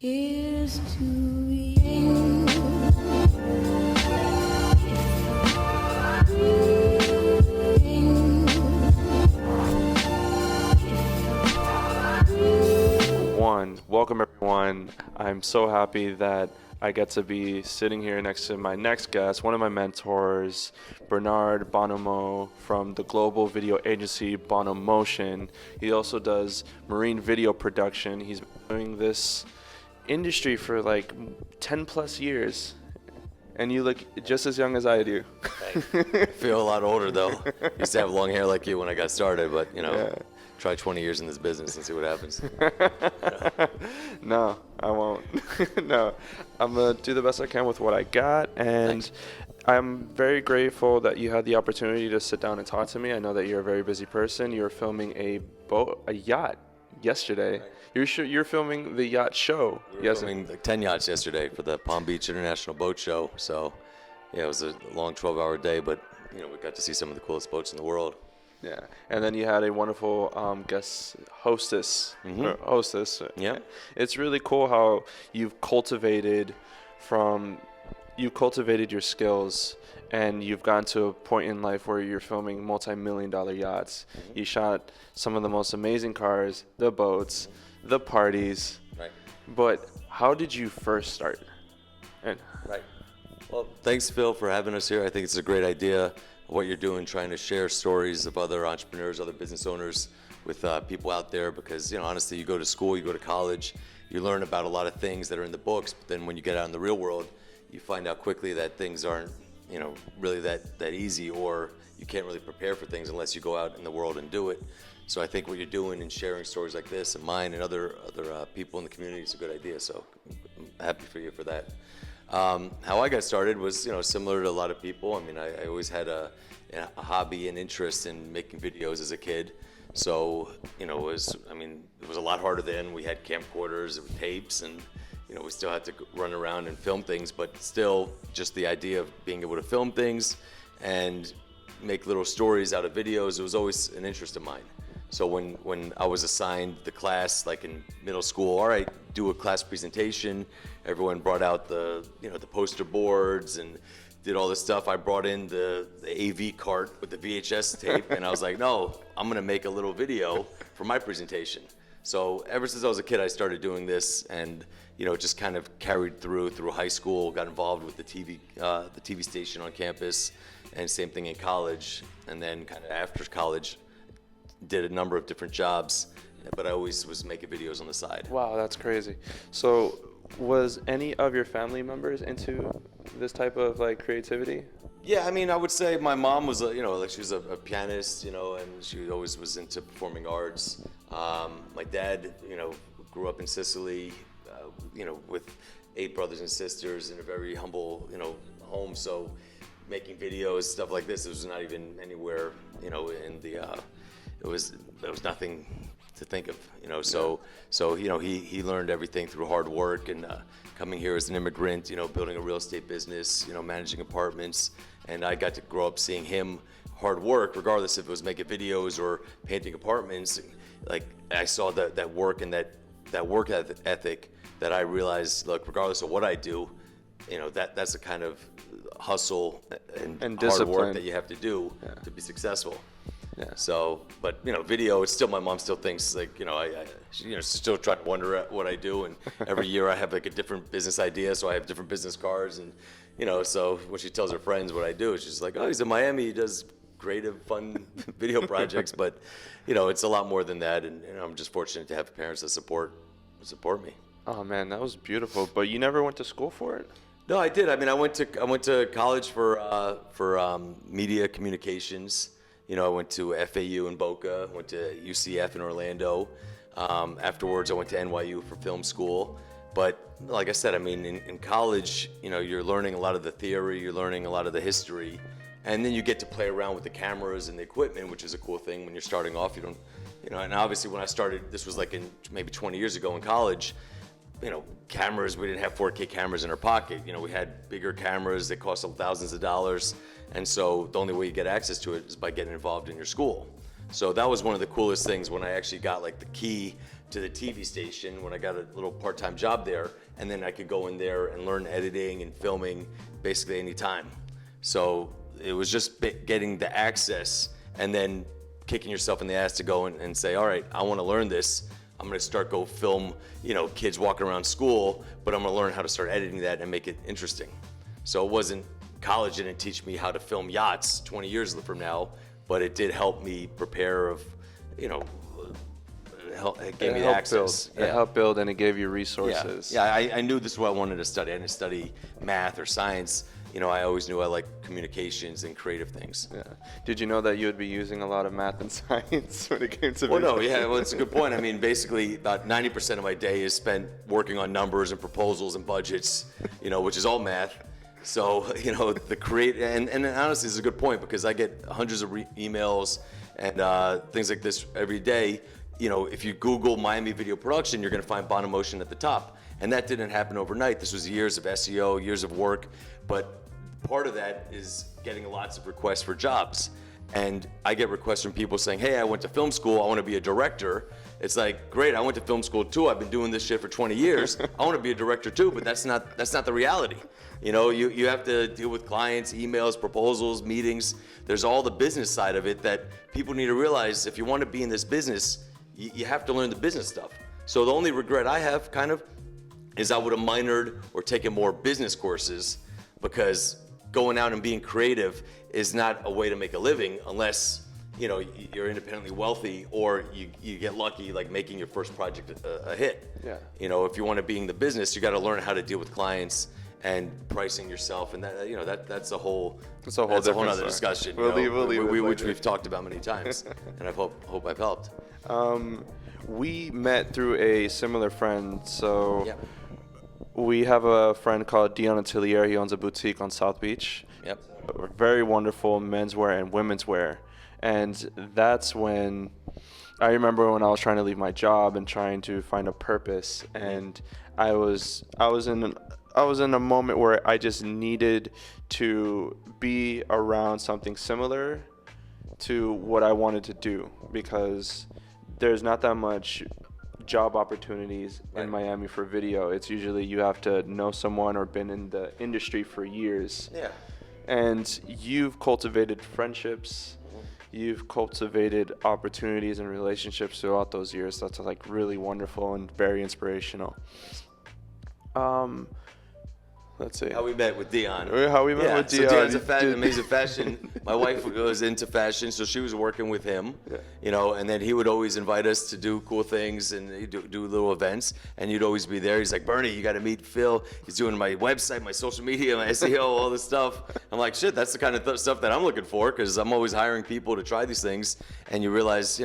Here's to you. Welcome everyone. I'm so happy that I get to be sitting here next to my next guest, one of my mentors, Bernard Bonomo from the global video agency Bonomotion. He also does marine video production. He's been doing this industry for like 10 plus years. And you look just as young as I do. I feel a lot older though. Used to have long hair like you when I got started, but you know, Yeah. try 20 years in this business and see what happens. No, I won't. No, I'm gonna do the best I can with what I got, and Thanks. I'm very grateful that you had the opportunity to sit down and talk to me. I know that you're a very busy person. You were filming a yacht yesterday. You're filming the yacht show. We were filming like 10 yachts yesterday for the Palm Beach International Boat Show. So, yeah, it was a long 12-hour day, but you know, we got to see some of the coolest boats in the world. Yeah, and then you had a wonderful guest hostess. Hostess. Yeah. It's really cool how you've cultivated your skills, and you've gotten to a point in life where you're filming multi-million-dollar yachts. You shot some of the most amazing cars, the boats, the parties. Right. But how did you first start? And Right. Well, thanks, Phil, for having us here. I think it's a great idea, what you're doing, trying to share stories of other entrepreneurs, other business owners with people out there, because, you know, honestly, you go to school, you go to college, you learn about a lot of things that are in the books, but then when you get out in the real world, you find out quickly that things aren't, you know, really that easy, or you can't really prepare for things unless you go out in the world and do it. So I think what you're doing and sharing stories like this and mine and other people in the community is a good idea. So I'm happy for you for that. How I got started was, you know, similar to a lot of people. I mean, I always had a hobby and interest in making videos as a kid. So, you know, it was a lot harder then. We had camcorders and tapes, and, you know, we still had to run around and film things, but still just the idea of being able to film things and make little stories out of videos, it was always an interest of mine. So when I was assigned the class, like in middle school, all right, do a class presentation, everyone brought out the poster boards and did all this stuff. I brought in the AV cart with the VHS tape, and I was like, no, I'm gonna make a little video for my presentation. So ever since I was a kid, I started doing this, and, you know, just kind of carried through high school, got involved with the TV station on campus, and same thing in college. And then kind of after college, did a number of different jobs, but I always was making videos on the side. wow, that's crazy. So was any of your family members into this type of like creativity? Yeah, I mean, I would say my mom was, you know, like she was a pianist, you know, and she always was into performing arts. My dad, you know, grew up in Sicily, you know, with 8 brothers and sisters in a very humble, you know, home. So making videos, stuff like this, it was not even anywhere, you know, in the, there was nothing to think of, you know. So you know, he learned everything through hard work, and coming here as an immigrant, you know, building a real estate business, you know, managing apartments, and I got to grow up seeing him hard work, regardless if it was making videos or painting apartments. Like, I saw that work and that work ethic that I realized, look, regardless of what I do, you know, that's the kind of hustle and hard discipline work that you have to do to be successful. Yeah. So, but, you know, video, it's still, my mom still thinks, like, you know, she, you know, still trying to wonder at what I do, and every year I have like a different business idea, so I have different business cards, and, you know, so when she tells her friends what I do, she's like, oh, he's in Miami, he does creative, fun video projects, but, you know, it's a lot more than that, and, you know, I'm just fortunate to have parents that support me. Oh man, that was beautiful. But you never went to school for it? No, I did. I mean, I went to college for media communications. You know, I went to FAU in Boca, went to UCF in Orlando. Afterwards, I went to NYU for film school. But like I said, I mean, in college, you know, you're learning a lot of the theory, you're learning a lot of the history, and then you get to play around with the cameras and the equipment, which is a cool thing when you're starting off. You don't, you know, and obviously when I started, this was like in maybe 20 years ago in college, you know, cameras, we didn't have 4K cameras in our pocket. You know, we had bigger cameras that cost thousands of dollars. And so the only way you get access to it is by getting involved in your school. So that was one of the coolest things when I actually got like the key to the TV station when I got a little part-time job there, and then I could go in there and learn editing and filming basically anytime. So it was just getting the access and then kicking yourself in the ass to go and say, all right, I want to learn this. I'm going to go film, kids walking around school, but I'm going to learn how to start editing that and make it interesting. So it wasn't, college didn't teach me how to film yachts 20 years from now, but it did help me prepare it gave me the access. It helped build, and it gave you resources. Yeah, I knew this is what I wanted to study. I didn't study math or science. I always knew I liked communications and creative things. Yeah. Did you know that you would be using a lot of math and science when it came to Well, no, yeah, well, it's a good point. I mean, basically, about 90% of my day is spent working on numbers and proposals and budgets, which is all math. So, and honestly, it's a good point because I get hundreds of emails and things like this every day. If you Google Miami video production, you're going to find Bonomotion at the top. And that didn't happen overnight. This was years of SEO, years of work. But part of that is getting lots of requests for jobs. And I get requests from people saying, hey, I went to film school, I want to be a director. It's like, great, I went to film school too, I've been doing this shit for 20 years. I want to be a director too, but that's not the reality. You have to deal with clients, emails, proposals, meetings. There's all the business side of it that people need to realize if you want to be in this business, you have to learn the business stuff. So the only regret I have is I would have minored or taken more business courses, because going out and being creative is not a way to make a living unless you're independently wealthy or you get lucky, like making your first project a hit. Yeah. If you want to be in the business, you got to learn how to deal with clients and pricing yourself, and that's a whole other discussion. We'll leave it which we've talked about many times, and I hope I've helped. We met through a similar friend. So Yeah. we have a friend called Dion Atelier. He owns a boutique on South Beach. Yep. Very wonderful menswear and women's wear. And that's when I remember when I was trying to leave my job and trying to find a purpose, and I was in a moment where I just needed to be around something similar to what I wanted to do, because there's not that much job opportunities in Miami for video. It's usually you have to know someone or been in the industry for years. Yeah. And you've cultivated friendships, you've cultivated opportunities and relationships throughout those years. That's like really wonderful and very inspirational. Let's see. How we met with Dion. How we met with Dion. So Dion's amazing fashion. My wife was into fashion, so she was working with him. Yeah. And then he would always invite us to do cool things and do little events, and you'd always be there. He's like, Bernie, you got to meet Phil. He's doing my website, my social media, my SEO, all this stuff. I'm like, shit, that's the kind of stuff that I'm looking for, because I'm always hiring people to try these things, and you realize,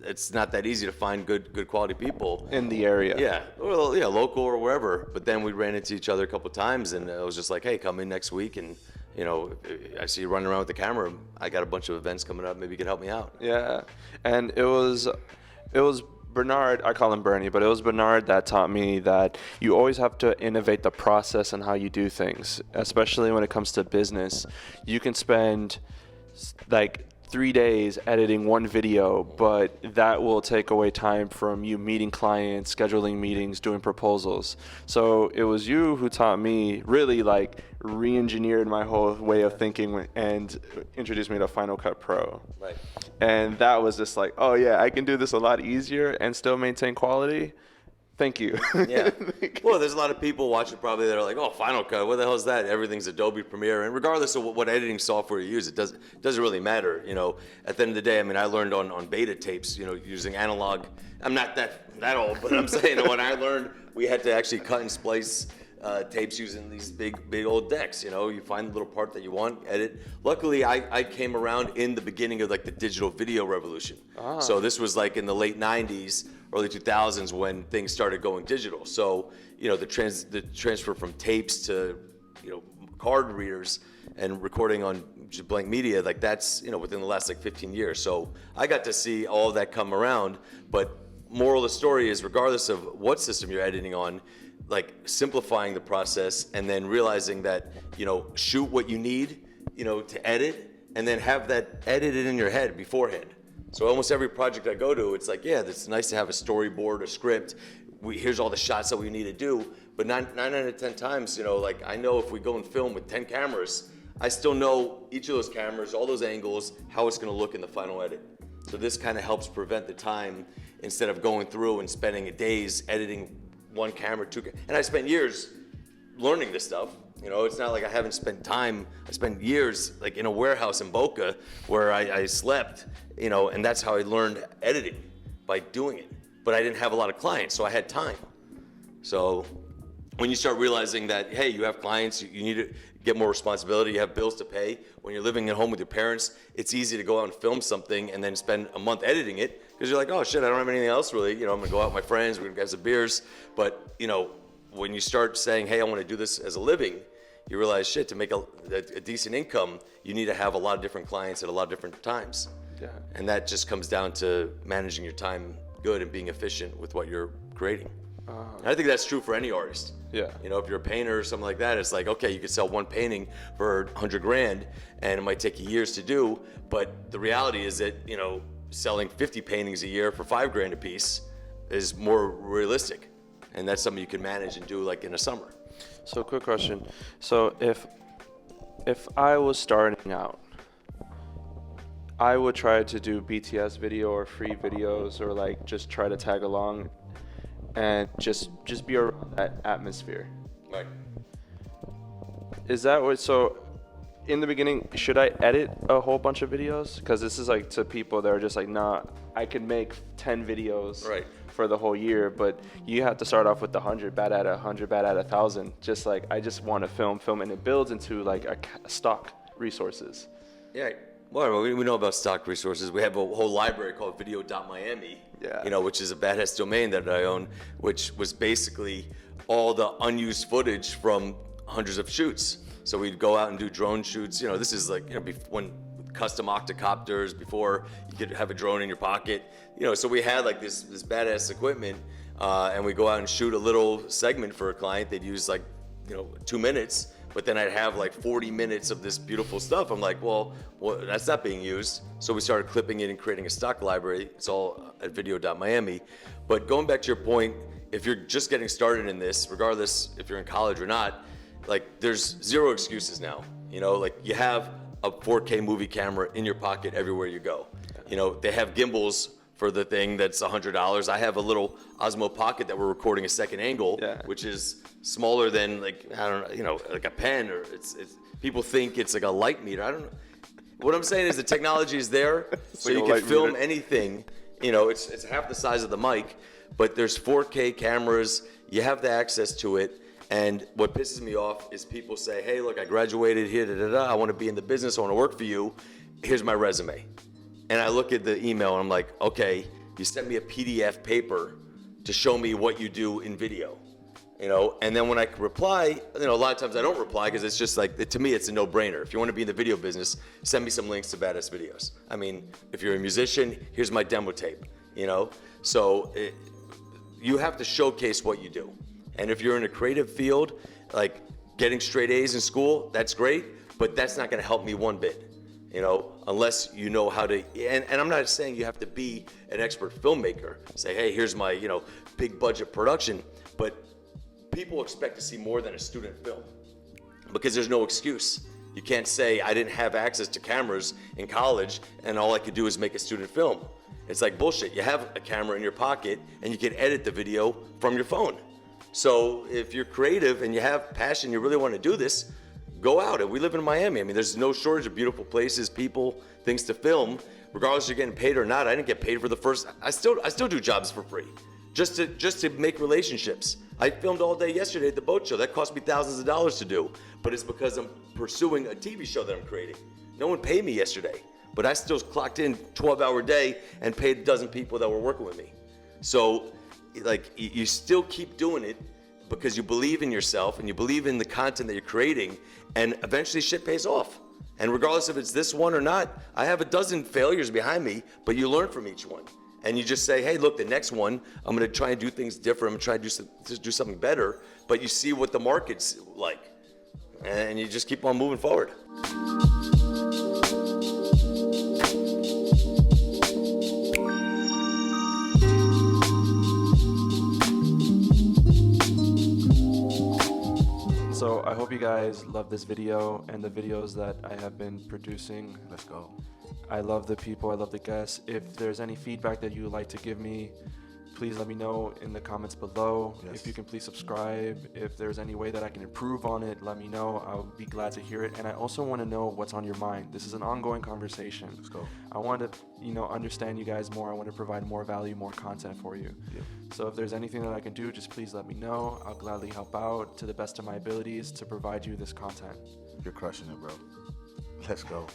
it's not that easy to find good quality people in the area. Yeah, well, yeah, local or wherever. But then we ran into each other a couple of times, and it was just like, hey, come in next week, and I see you running around with the camera. I got a bunch of events coming up. Maybe you could help me out. Yeah, and it was Bernard. I call him Bernie, but it was Bernard that taught me that you always have to innovate the process and how you do things, especially when it comes to business. You can spend like 3 days editing one video, but that will take away time from you meeting clients, scheduling meetings, doing proposals. So it was you who taught me, really like re-engineered my whole way of thinking and introduced me to Final Cut Pro. Right. And that was just like, oh yeah, I can do this a lot easier and still maintain quality. Thank you. Yeah. Well, there's a lot of people watching probably that are like, oh, Final Cut, what the hell is that? Everything's Adobe Premiere. And regardless of what editing software you use, it doesn't really matter. At the end of the day, I mean, I learned on beta tapes, using analog. I'm not that old, but I'm saying when I learned, we had to actually cut and splice tapes using these big old decks. You find the little part that you want, edit. Luckily, I came around in the beginning of like the digital video revolution. So this was like in the late 90s, early 2000s when things started going digital. So the transfer from tapes to card readers and recording on blank media, like that's within the last like 15 years. So I got to see all of that come around. But moral of the story is, regardless of what system you're editing on, like simplifying the process and then realizing that shoot what you need to edit, and then have that edited in your head beforehand. So almost every project I go to, it's like, yeah, it's nice to have a storyboard, a script. Here's all the shots that we need to do. But nine out of 10 times, you know, like I know if we go and film with 10 cameras, I still know each of those cameras, all those angles, how it's going to look in the final edit. So this kind of helps prevent the time instead of going through and spending days editing one camera, and I spent years learning this stuff. You know, it's not like I haven't spent time. I spent years like in a warehouse in Boca where I slept, you know, and that's how I learned editing, by doing it. But I didn't have a lot of clients, so I had time. So when you start realizing that, hey, you have clients, you need to get more responsibility, you have bills to pay. When you're living at home with your parents, it's easy to go out and film something and then spend a month editing it because you're like, oh shit, I don't have anything else really. You know, I'm gonna go out with my friends, we're gonna have some beers. But you know, when you start saying, hey, I wanna do this as a living, you realize, shit, to make a decent income, you need to have a lot of different clients at a lot of different times. Yeah. And that just comes down to managing your time good and being efficient with what you're creating. And I think that's true for any artist. Yeah. You know, if you're a painter or something like that, it's like, okay, you could sell one painting for 100 grand and it might take you years to do, but the reality is that, you know, selling 50 paintings a year for 5 grand a piece is more realistic. And that's something you can manage and do like in a summer. So quick question. So if I was starting out, I would try to do BTS video or free videos or like just try to tag along and just be around that atmosphere. Right. Is that what, so in the beginning, should I edit a whole bunch of videos? Because this is like to people that are just like, nah, I could make 10 videos Right. for the whole year, but you have to start off with the 100, bad at 100, bad at 1,000. Just like, I just want to film, and it builds into like a stock resources. Yeah. Well, we know about stock resources. We have a whole library called video.miami, Yeah. you know, which is a badass domain that I own, which was basically all the unused footage from hundreds of shoots. So we'd go out and do drone shoots. You know, this is like, you know, when custom octocopters, before you could have a drone in your pocket. You know, so we had like this badass equipment, and we go out and shoot a little segment for a client. They'd use like, you know, 2 minutes. But then I'd have like 40 minutes of this beautiful stuff. I'm like, well, that's not being used. So we started clipping it and creating a stock library. It's all at video.miami. But going back to your point, if you're just getting started in this, regardless if you're in college or not, like there's zero excuses now. You know, like you have a 4K movie camera in your pocket everywhere you go. You know, they have gimbals for the thing that's $100. I have a little Osmo Pocket that we're recording a second angle, Yeah. which is smaller than like, I don't know, you know, like a pen, or it's people think it's like a light meter. I don't know. What I'm saying is the technology is there, so like you a can light film meter. anything. You know, it's half the size of the mic, but there's 4K cameras. You have the access to it. And what pisses me off is people say, hey, look, I graduated here, I want to be in the business, I want to work for you. Here's my resume. And I look at the email and I'm like, okay, you sent me a PDF paper to show me what you do in video, you know? And then when I reply, you know, a lot of times I don't reply because it's just like, to me, it's a no-brainer. If you want to be in the video business, send me some links to badass videos. I mean, if you're a musician, here's my demo tape, you know? So you have to showcase what you do. And if you're in a creative field, like getting straight A's in school, that's great, but that's not going to help me one bit. You know, unless you know how to, and I'm not saying you have to be an expert filmmaker. Say, hey, here's my, you know, big budget production, but people expect to see more than a student film because there's no excuse. You can't say I didn't have access to cameras in college and all I could do is make a student film. It's like bullshit. You have a camera in your pocket and you can edit the video from your phone. So if you're creative and you have passion, you really want to do this, go out. And we live in Miami. I mean, there's no shortage of beautiful places, people, things to film. Regardless if you're getting paid or not, I didn't get paid for the first. I still do jobs for free, just to make relationships. I filmed all day yesterday at the boat show. That cost me thousands of dollars to do, but it's because I'm pursuing a TV show that I'm creating. No one paid me yesterday, but I still clocked in 12-hour day and paid a dozen people that were working with me. So, like, you still keep doing it because you believe in yourself and you believe in the content that you're creating, and eventually shit pays off. And regardless if it's this one or not, I have a dozen failures behind me, but you learn from each one. And you just say, hey, look, the next one, I'm gonna try and do things different. I'm gonna try to do something better, but you see what the market's like. And you just keep on moving forward. So I hope you guys love this video and the videos that I have been producing. Let's go. I love the people, I love the guests. If there's any feedback that you would like to give me, please let me know in the comments below. Yes. If you can please subscribe. If there's any way that I can improve on it, let me know. I'll be glad to hear it. And I also want to know what's on your mind. This is an ongoing conversation. Let's go. I want to, understand you guys more. I want to provide more value, more content for you. Yeah. So if there's anything that I can do, just please let me know. I'll gladly help out to the best of my abilities to provide you this content. You're crushing it, bro. Let's go.